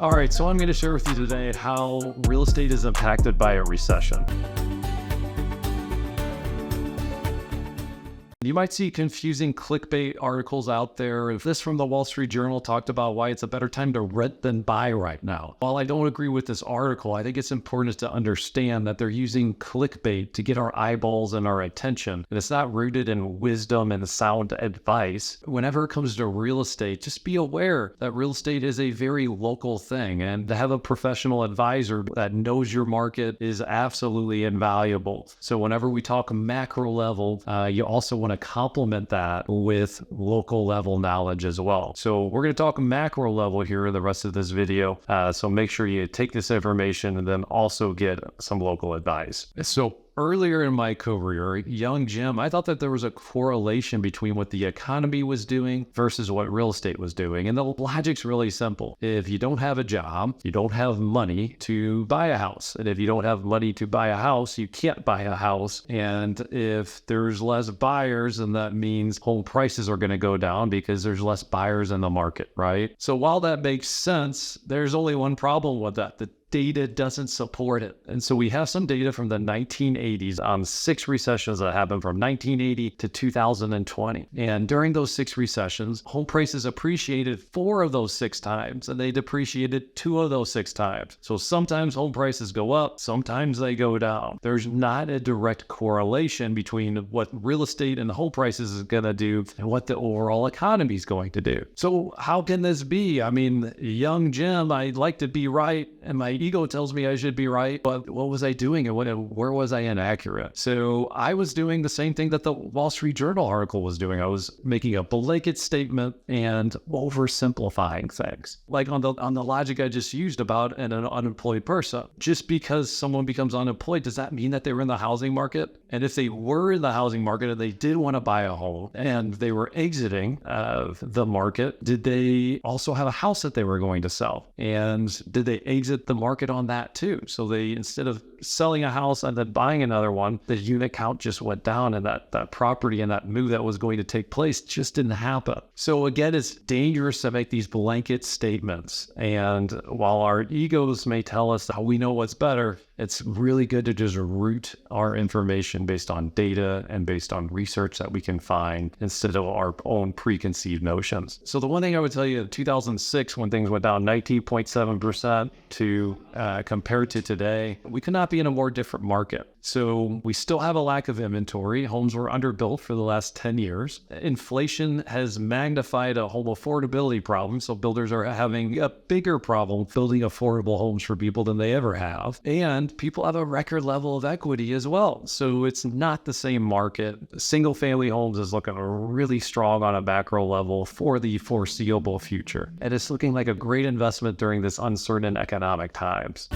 All right, so I'm going to share with you today how real estate is impacted by a recession. You might see confusing clickbait articles out there. This from the Wall Street Journal talked about why it's a better time to rent than buy right now. While I don't agree with this article, I think it's important to understand that they're using clickbait to get our eyeballs and our attention. And it's not rooted in wisdom and sound advice. Whenever it comes to real estate, just be aware that real estate is a very local thing. And to have a professional advisor that knows your market is absolutely invaluable. So whenever we talk macro level, you also want to complement that with local level knowledge as well. So we're going to talk macro level here the rest of this video. So make sure you take this information and then also get some local advice. So earlier in my career, young Jim, I thought that there was a correlation between what the economy was doing versus what real estate was doing. And the logic's really simple. If you don't have a job, you don't have money to buy a house. And if you don't have money to buy a house, you can't buy a house. And if there's less buyers, then that means home prices are going to go down because there's less buyers in the market, right? So while that makes sense, there's only one problem with that. The data doesn't support it. And so we have some data from the 1980s on 6 recessions that happened from 1980 to 2020. And during those 6 recessions, home prices appreciated 4 of those 6 times, and they depreciated 2 of those 6 times. So sometimes home prices go up, sometimes they go down. There's not a direct correlation between what real estate and home prices is going to do and what the overall economy is going to do. So how can this be? I mean, young Jim, I'd like to be right, and my ego tells me I should be right, but what was I doing and where was I inaccurate? So I was doing the same thing that the Wall Street Journal article was doing. I was making a blanket statement and oversimplifying things. Like on the logic I just used about an unemployed person. Just because someone becomes unemployed, does that mean that they were in the housing market? And if they were in the housing market and they did want to buy a home and they were exiting the market, did they also have a house that they were going to sell? And did they exit the market on that too? So they, instead of selling a house and then buying another one, the unit count just went down, and that property and that move that was going to take place just didn't happen. So again, it's dangerous to make these blanket statements. And while our egos may tell us how we know what's better, it's really good to just root our information based on data and based on research that we can find instead of our own preconceived notions. So the one thing I would tell you, in 2006, when things went down 19.7% to compared to today, we could not be in a more different market. So we still have a lack of inventory. Homes were underbuilt for the last 10 years. Inflation has magnified a home affordability problem. So builders are having a bigger problem building affordable homes for people than they ever have. And people have a record level of equity as well. So it's not the same market. Single family homes is looking really strong on a macro level for the foreseeable future. And it's looking like a great investment during this uncertain economic times.